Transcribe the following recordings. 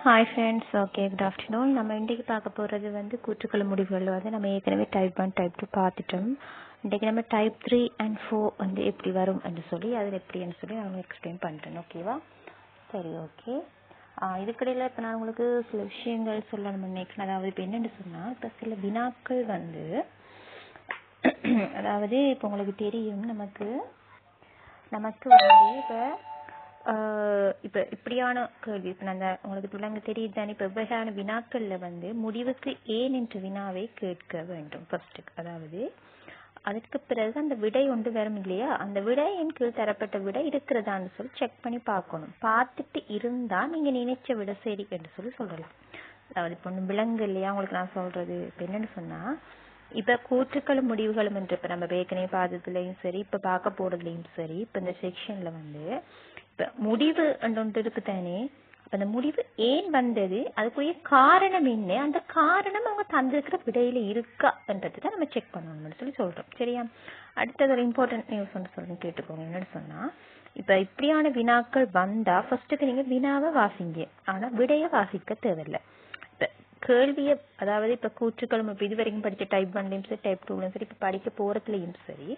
Hi friends, okay, good afternoon. நம்ம இன்றைக்கு பார்க்க போகிறது வந்து கூற்றுக்கள் முடிவுகள் வந்து நம்ம ஏற்கனவே டைப் 1 டைப் 2 பார்த்துட்டோம். இன்றைக்கு நம்ம டைப் 3 and 4 வந்து எப்படி வரும் என்று சொல்லி அதில் எப்படின்னு சொல்லி நான் எக்ஸ்பிளைன் பண்ணுறேன். ஓகேவா? சரி, ஓகே. இதுக்கிடையில் இப்போ நான் உங்களுக்கு சில விஷயங்கள் சொல்லணும் நினைக்கிறேன். அதாவது இப்போ என்னென்னு சொன்னால், இப்போ சில வினாக்கள் வந்து அதாவது இப்போ உங்களுக்கு தெரியும் நமக்கு வந்து இப்போ இப்படியான கேள்வி இப்போ நான் உங்களுக்கு விளங்க தெரியுது தானே. இப்போ இவ்வகையான வினாக்கள்ல வந்து முடிவுக்கு ஏன் என்ற வினாவை கேட்க வேண்டும் ஃபர்ஸ்ட். அதாவது அதுக்கு பிறகு அந்த விடை ஒன்று வரும் இல்லையா, அந்த விடை என் கீழ் தரப்பட்ட விடை இருக்கிறதான்னு சொல்லி செக் பண்ணி பார்க்கணும். பார்த்துட்டு இருந்தா நீங்க நினைச்ச விட சரி என்று சொல்லி சொல்லலாம். அதாவது இப்போ ஒன்று விலங்கு இல்லையா உங்களுக்கு நான் சொல்றது. இப்போ என்னன்னு சொன்னா, இப்ப கூற்றுக்களும் முடிவுகளும் என்று இப்ப நம்ம ஏற்கனவே பார்த்ததுலயும் சரி, இப்ப பார்க்க போறதுலயும் சரி, இப்ப இந்த செக்ஷன்ல வந்து இப்ப முடிவு ஒன்று இருக்கு தானே. அப்ப அந்த முடிவு ஏன் வந்தது, அதுக்குரிய காரணம் என்ன, அந்த காரணம் அவங்க தந்திருக்கிற விடையில இருக்கா என்றதுதான் நம்ம செக் பண்ணணும்னு சொல்லி சொல்றோம். சரியா? அடுத்தது ஒரு இம்பார்ட்டன்ட் நியூஸ் ஒன்று சொல்றேன், கேட்டுக்கோங்க. என்னன்னு சொன்னா, இப்ப இப்படியான வினாக்கள் வந்தா ஃபர்ஸ்ட்டுக்கு நீங்க வினாவை வாசிங்க, ஆனா விடைய வாசிக்க தேவையில்லை. கேள்வியை அதாவது இப்ப கூற்றுக்களும் இப்ப இது வரைக்கும் படிச்ச டைப் 1லயும் சரி டைப் 2லயும் சரி இப்ப படிக்க போறதுலயும் சரி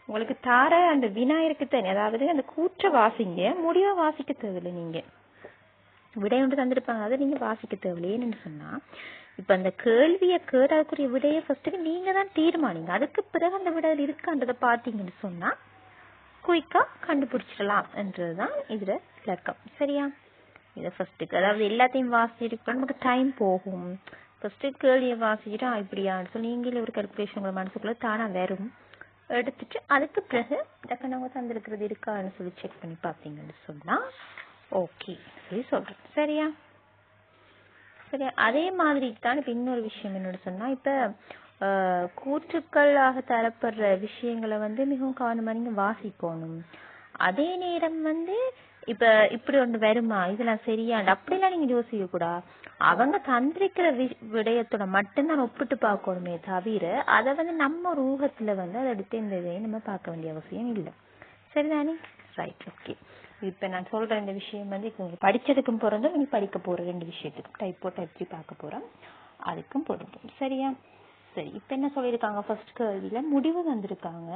உங்களுக்கு தார அந்த வினா இருக்கு தானே, அதாவது அந்த கூற்றை வாசிங்க, முடிவை வாசிக்க தேவையில்லை. நீங்க விடை ஒன்று தந்திருப்பாங்க, அதை நீங்க வாசிக்க தேவையில்லை. ஏன்னு சொன்னா இப்ப அந்த கேள்வியை கேட்கக்கூடிய விடையை ஃபர்ஸ்ட்டுக்கு நீங்க தான் தீர்மானிங்க. அதுக்கு பிறகு அந்த விடையில் இருக்கான்றதை பார்த்தீங்கன்னு சொன்னா குயிக்கா கண்டுபிடிச்சிடலாம் என்றதுதான் இதுல விளக்கம். சரியா? இதை ஃபர்ஸ்ட்டுக்கு அதாவது எல்லாத்தையும் வாசிச்சுட்டு நமக்கு டைம் போகும். ஃபர்ஸ்ட் கேள்வியை வாசிச்சுட்டு இப்படியான்னு சொல்லி நீங்களே ஒரு கல்குலேஷன் உங்களை மனசுக்குள்ள தானா வரும். எடுத்துட்டு அதுக்கு பிறகு டக்குனு தந்திருக்கிறது இருக்கான்னு சொல்லி செக் பண்ணி பார்த்தீங்கன்னு சொன்னா ஓகே சொல்லி சொல்றேன். சரியா? சரியா? அதே மாதிரி தான் இப்ப இன்னொரு விஷயம் என்னோட சொன்னா, இப்ப கூற்றுக்களாக தரப்படுற விஷயங்களை வந்து மிகவும் கவனமா நீங்க வாசிக்கணும். அதே நேரம் வந்து இப்ப இப்படி ஒன்று வருமா, இதெல்லாம் சரியாண்டு அப்படிலாம் நீங்க யோசிக்க கூடாது. அவங்க தந்திரிக்கிற விடயத்தோட மட்டும்தான் ஒப்பிட்டு பார்க்கணுமே தவிர அதை வந்து நம்ம ஒரு ஊகத்துல வந்து அதை எடுத்து இந்த இதையும் நம்ம பார்க்க வேண்டிய அவசியம் இல்லை. சரிதானே? Right, okay. இப்ப நான் சொல்ற இந்த விஷயம் வந்து இப்போ படிச்சதுக்கும் பொருந்தும், நீங்க படிக்க போற 2 விஷயத்துக்கும் டைப் 4 டைப் 3 பார்க்க போறோம், அதுக்கும் பொருந்தும். சரியா? சரி, இப்ப என்ன சொல்லியிருக்காங்க, ஃபர்ஸ்ட் கேள்வியில முடிவு தந்திருக்காங்க,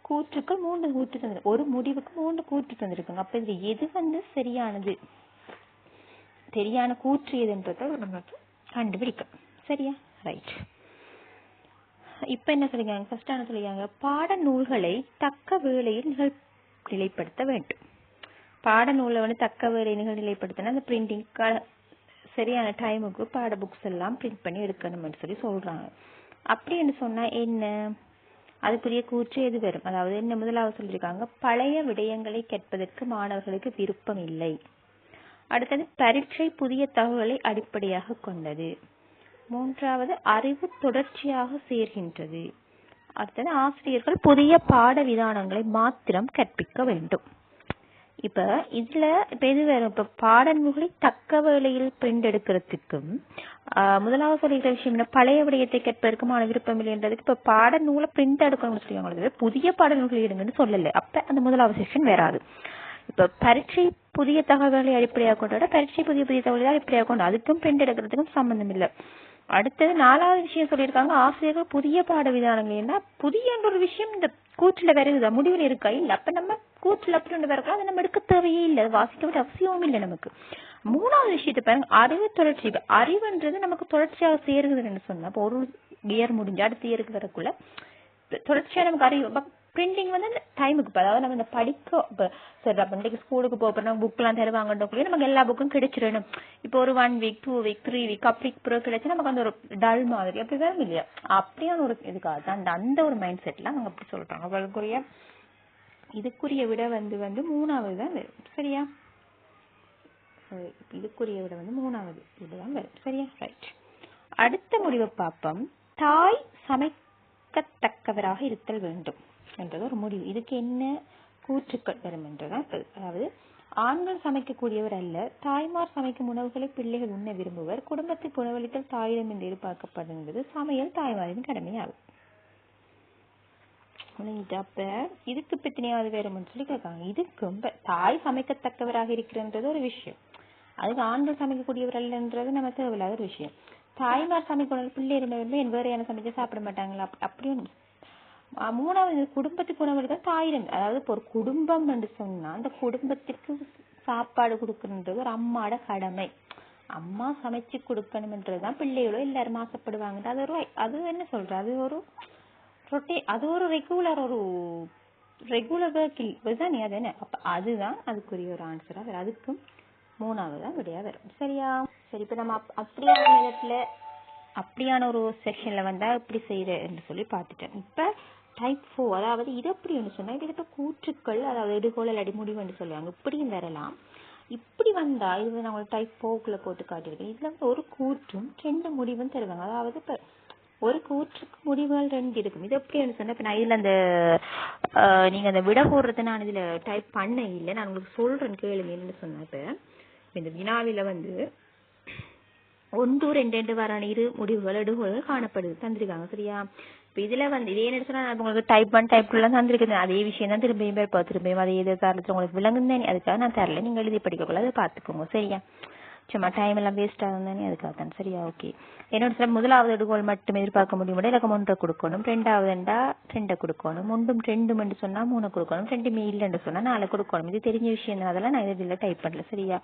கூற்றுக்கள் 3 கூற்று தந்து, ஒரு முடிவுக்கு 3 கூற்று தந்திருக்காங்க. அப்ப இது எது வந்து சரியானது, சரியான கூற்று எதுன்றத நமக்கு கண்டுபிடிக்கும். சரியா? ரைட். இப்ப என்ன சொல்லிருக்காங்க, ஃபர்ஸ்ட் என்ன சொல்லிருக்காங்க, பாட நூல்களை தக்க வேளையில் நிலைப்படுத்த வேண்டும். பாடநூலை வந்து தக்க வேலை நிலைப்படுத்தினா அந்த பிரிண்டிங் சரியான டைமுக்கு பாட புக்ஸ் எல்லாம் பிரிண்ட் பண்ணி எடுக்கணும்னு சொல்லி சொல்றாங்க. அப்படின்னு சொன்னா என்ன, அதுக்குரிய கூற்று எது வரும்? அதாவது என்ன, முதலாவது சொல்லியிருக்காங்க, பழைய விடயங்களை கேட்பதற்கு மாணவர்களுக்கு விருப்பம் இல்லை. அடுத்தது, பரீட்சை புதிய தகவல்களை அடிப்படையாக கொண்டது. மூன்றாவது, அறிவு தொடர்ச்சியாக சேர்கின்றது. அடுத்தது, ஆசிரியர்கள் புதிய பாட விதானங்களை மாத்திரம் கற்பிக்க வேண்டும். இப்ப இதுல இப்ப எது வேணும், இப்ப பாடநூல்களை தக்க வேளையில் பிரிண்ட் எடுக்கிறதுக்கும் முதலாவது சொல்லிக்கிற விஷயம் பழைய விடயத்தை கேட்பதற்குமான விருப்பம் இல்லைன்றதுக்கு இப்ப பாடநூலை பிரிண்ட் எடுக்கணும்னு சொல்லுவாங்க, புதிய பாடநூல்கள் எடுங்கன்னு சொல்லல. அப்ப அந்த முதலாவது செக்ஷன் வராது. இப்ப பரீட்சை புதிய தகவல்களை அடிப்படையாக கொண்டாட பரீட்சை புதிய தகவல்களை அடிப்படையாக கொண்டு அதுக்கும் பிரிண்ட் எடுக்கிறதுக்கும் சம்பந்தம் இல்லை. அடுத்தது, 4வது விஷயம் சொல்லியிருக்காங்க, ஆசிரியர்கள் புதிய பாட விதானங்கள். என்ன புதிய ஒரு விஷயம் இந்த கூற்றுல வருகுதா, முடிவில் இருக்கா? இல்ல. அப்ப நம்ம கூற்றுல அப்படி ஒன்று வரக்கலாம், அதை நம்ம எடுக்க தேவையே இல்லை, வாசிக்க வேண்டிய அவசியமும் இல்லை நமக்கு. 3வது விஷயத்தை பாருங்க, அறிவு தொடர்ச்சி. அறிவுன்றது நமக்கு தொடர்ச்சியாக சேருகுதுன்னு சொன்னா, இப்போ ஒரு இயர் முடிஞ்சு அடுத்த இயருக்கு வரக்குள்ள தொடர்ச்சியா நமக்கு அறிவு. பிரிண்டிங் வந்து அந்த டைமுக்கு, அதாவது நம்ம இந்த படிக்க சரி அப்ப இன்னைக்கு ஸ்கூலுக்கு போறோம், புக் எல்லாம் தருவாங்கன்றக்குள்ளே நமக்கு எல்லா புக்கும் கிடைச்சிடணும். இப்போ ஒரு 1 வீக் 2 வீக் 3 வீக் அப்படி கிடைச்சா நமக்கு அந்த ஒரு டல் மாதிரி அப்படி வரும் இல்லையா, அப்படியான ஒரு இதுக்காக அந்த ஒரு மைண்ட் செட்ல அவங்க அப்படி சொல்றாங்க. அவங்களுக்குரிய இதுக்குரிய விட வந்து 3வது தான் வரும். சரியா? இதுக்குரிய விட வந்து 3வது இதுதான் வரும். சரியா? ரைட். அடுத்த முடிவை பார்ப்போம். தாய் சமைக்கத்தக்கவராக இருத்தல் வேண்டும் என்றது ஒரு முடிவு. இதுக்கு என்ன கூற்றுக்கள் வரும் என்றதான். அதாவது, ஆண்கள் சமைக்கக்கூடியவர் அல்ல, தாய்மார் சமைக்கும் உணவுகளை பிள்ளைகள் உண்ண விரும்புவர், குடும்பத்துக்கு உணவளித்தல் தாயிடம் என்று எதிர்பார்க்கப்படுகிறது, சமையல் தாய்மாரின் கடமையாகும். அப்ப இதுக்கு பத்தினியாவது வேறும்னு சொல்லி கேட்காங்க. இதுக்கும் தாய் சமைக்கத்தக்கவராக இருக்கிறன்றது ஒரு விஷயம், அதுக்கு ஆண்கள் சமைக்கக்கூடியவர்கள்ன்றது நம்ம தேவையில்லாத ஒரு விஷயம். தாய்மார் சமைக்கணும், பிள்ளைகளுமே வேற என்ன சமைக்க சாப்பிட மாட்டாங்களா? அப்படியும் மூணாவது குடும்பத்துக்கு உணவு தான் தாயிரம். அதாவது இப்போ ஒரு குடும்பம் என்று சொன்னா அந்த குடும்பத்திற்கு சாப்பாடு கொடுக்கணுன்றது ஒரு அம்மாட கடமை. அம்மா சமைச்சு கொடுக்கணும்ன்றதுதான் பிள்ளைகளோ எல்லாரும் ஆசைப்படுவாங்க. அது ஒரு அது என்ன சொல்ற, அது ஒரு அது ஒரு ரெகுலர் ஒர்க் தான். அது என்ன, அப்ப அதுதான் அதுக்குரிய ஒரு ஆன்சரா வரும். அதுக்கும் மூணாவது தான் விடையா வரும். சரியா? சரி, இப்ப நம்ம அப்படியான நேரத்துல அப்படியான ஒரு செக்ஷன்ல வந்தா இப்படி செய்யற என்று சொல்லி பார்த்துட்டேன். இப்ப டைப் 4, அதாவது இது எப்படின்னு சொன்னா இது இப்ப கூற்றுக்கள், அதாவது எடுகோள் அல்லடி முடிவுன்னு சொல்லுவாங்க. இப்படியும் வரலாம். இப்படி வந்தா இது நான் உங்களுக்கு டைப் 4க்குள்ள போட்டு காட்டியிருக்கேன். இதுல வந்து ஒரு கூற்றும் 2 முடிவும் தருவாங்க. அதாவது இப்ப ஒரு கூற்றுக்கு முடிவுகள் 2 இருக்கும். இது எப்படின்னு சொன்னா இப்ப நான் இதுல அந்த நீங்க அந்த விட போடுறத நான் இதுல டைப் பண்ண இல்லை, நான் உங்களுக்கு சொல்றேன் கேளுங்க. என்னன்னு சொன்னா இப்ப இந்த வினாவில வந்து 1, 2 வரான இரு முடிவுகள் எடுகோள்கள் காணப்படுது தந்திருக்காங்க. சரியா? இப்ப இதுல வந்து இதே என்ன சொன்னா உங்களுக்கு டைப் 1 டைப் 2 தந்திருக்குது. அதே விஷயம் தான் திரும்பியும் அதே எதிர்காலத்துல உங்களுக்கு விளங்குந்தானே, அதுக்காக நான் தரல. நீங்க எழுதி படிக்கக்குள்ள அதை பாத்துக்கோங்க. சரியா? சும்மா டைம் எல்லாம் வேஸ்ட் ஆகுந்தானே, அதுக்காக தான். சரியா? ஓகே. என்னோட சில முதலாவது எடுகோள் மட்டும் எதிர்பார்க்க முடியும். இலக்கம் 1 கொடுக்கணும், 2 2 கொடுக்கணும், 1 2 சொன்னா 3 கொடுக்கணும், 2 இல்லைன்னு சொன்னா 4 கொடுக்கணும். இது தெரிஞ்ச விஷயம் தான், அதெல்லாம் நான் இதுல டைப் பண்ணல. சரியா?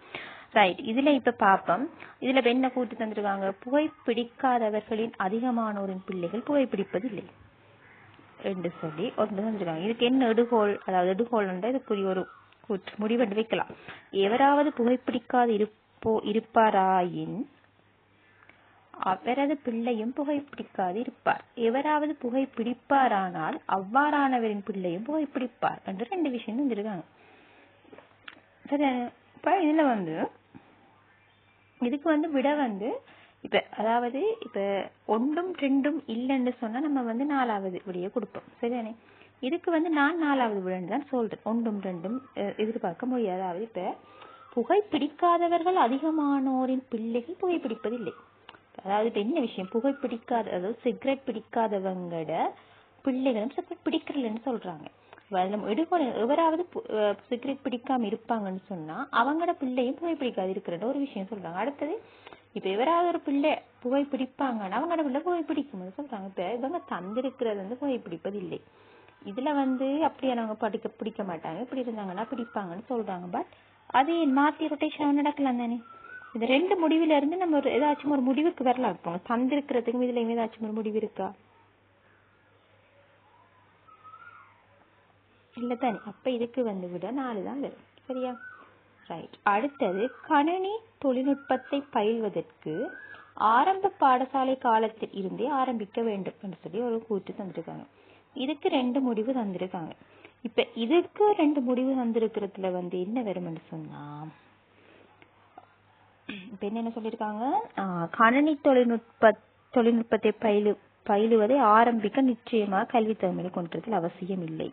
ரைட். இதுல இப்ப பாப்போம். இதுல என்ன கூட்டு தந்திருக்காங்க, புகைப்பிடிக்காதவர்களின் அதிகமானோரின் பிள்ளைகள் புகைப்பிடிப்பதில்லை என்று சொல்லி ஒன்று தந்திருக்காங்க. இதுக்கு என்ன எடுகோள், அதாவது எடுகோள் இதுக்குரிய ஒரு கூற்று முடிவென்று வைக்கலாம். எவராவது புகைப்பிடிக்காது இருப்பாராயின் அவரது பிள்ளையும் புகைப்பிடிக்காது இருப்பார். எவராவது புகைப்பிடிப்பாரானால் அவ்வாறானவரின் பிள்ளையும் புகைப்பிடிப்பார் என்று 2 விஷயம் தந்திருக்காங்க. சரி, இப்ப இதுல வந்து இதுக்கு வந்து விட வந்து இப்ப அதாவது இப்ப 1 2 இல்லைன்னு சொன்னா நம்ம வந்து 4வது விடையை கொடுப்போம். சரிதானே? இதுக்கு வந்து நான் 4வது விடைன்னு தான் சொல்றேன். 1 2 எதிர்பார்க்க முடியாது. அதாவது இப்ப புகைப்பிடிக்காதவர்கள் அதிகமானோரின் பிள்ளைகள் புகைப்பிடிப்பதில்லை. அதாவது இப்ப என்ன விஷயம், புகைப்பிடிக்காத, அதாவது சிகரெட் பிடிக்காதவங்களோட பிள்ளைகளும் சிகரெட் பிடிக்கலன்னு சொல்றாங்க. எவராவது சிகரெட் பிடிக்காம இருப்பாங்கன்னு சொன்னா அவங்களோட பிள்ளையும் புகைப்பிடிக்காது இருக்கிற ஒரு விஷயம் சொல்றாங்க. அடுத்தது இப்ப எவராவது ஒரு பிள்ளை புகைப்பிடிப்பாங்கன்னா அவங்களோட பிள்ளை புகைப்பிடிக்கும் சொல்றாங்க. இப்ப இவங்க தந்திருக்கிறது வந்து புகைப்பிடிப்பது இல்லை. இதுல வந்து அப்படியானவங்க பிடிக்க மாட்டாங்க, இப்படி இருந்தாங்கன்னா பிடிப்பாங்கன்னு சொல்றாங்க. பட் அது மாத்தி ரொட்டேஷன் நடக்கலாம் தானே. இந்த 2 முடிவுல இருந்து நம்ம ஏதாச்சும் ஒரு முடிவுக்கு வரலாம். இருப்போம் தந்திருக்கிறதுக்கும் இதுல ஏதாச்சும் ஒரு முடிவு இருக்கா? இல்ல தானே. அப்ப இதுக்கு வந்து விட 4 தான் வரும். சரியா? ரைட். அடுத்தது கணினி தொழில்நுட்பத்தை பயில்வதற்கு ஆரம்ப பாடசாலை காலத்தில் இருந்தே ஆரம்பிக்க வேண்டும் என்று சொல்லி ஒரு கூற்று தந்திருக்காங்க. இதுக்கு 2 முடிவு தந்திருக்காங்க. இப்ப இதுக்கு 2 முடிவு தந்திருக்கிறதுல வந்து என்ன வரும்னு சொன்னா இப்ப என்ன சொல்லிருக்காங்க, கணினி தொழில்நுட்பத்தை பயிலுவதை ஆரம்பிக்க நிச்சயமாக கல்வி தகுதியை கொண்டிருத்தல் அவசியம் இல்லை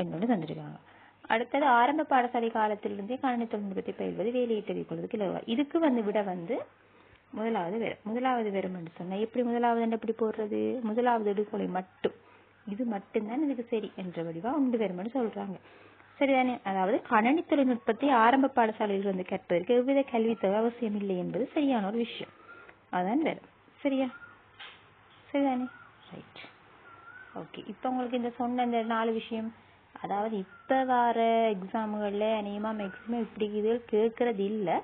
என்று தந்திருக்காங்க. அடுத்தது ஆரம்ப பாடசாலை காலத்திலிருந்தே கணினி தொழில்நுட்பத்தை பயில்வது வேலையிட்ட கொள்வதற்கு இலவா. இதுக்கு வந்து விட வந்து முதலாவது வெறும் என்று சொன்னா எப்படி முதலாவது எப்படி போடுறது, முதலாவது எடுகோளை மட்டும் இது மட்டும்தான் இதுக்கு சரி என்ற வடிவா உண்டு வெறும்னு சொல்றாங்க. சரிதானே? அதாவது கணினி தொழில்நுட்பத்தை ஆரம்ப பாடசாலையில் இருந்து கற்பதற்கு எவ்வித கல்வி தேவை அவசியம் இல்லை என்பது சரியான ஒரு விஷயம். அதான் வேறு. சரியா? சரிதானே? ரைட். ஓகே. இப்ப உங்களுக்கு இந்த சொன்ன இந்த 4 விஷயம், அதாவது இப்ப வர எக்ஸாம்கள்ல அநேகமா மேக்ஸிமம் இப்படி இது கேட்கறது இல்லை.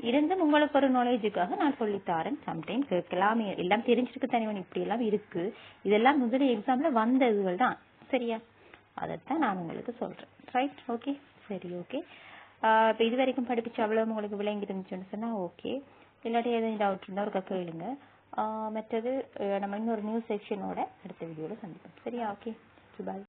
இருந்தும் உங்களுக்கு ஒரு நாலேஜுக்காக நான் சொல்லித்தாரேன். சம்டைம் கேட்கலாம், எல்லாம் தெரிஞ்சிருக்கு தனிவன் இப்படி எல்லாம் இருக்கு. இதெல்லாம் முதல் எக்ஸாம்ல வந்ததுகள் தான். சரியா? அதைத்தான் நான் உங்களுக்கு சொல்றேன். ரைட். ஓகே. சரி. ஓகே. இப்போ இது வரைக்கும் படிப்பிச்சு அவ்வளவு உங்களுக்கு விளங்கி இருந்துச்சுன்னு சொன்னா ஓகே. இல்லாட்டி எதுவும் டவுட் இருந்தா ஒரு கேளுங்க. மற்றது நம்ம இன்னொரு நியூஸ் செக்ஷனோட அடுத்த வீடியோல சந்திப்போம். சரியா? ஓகே. பாய்.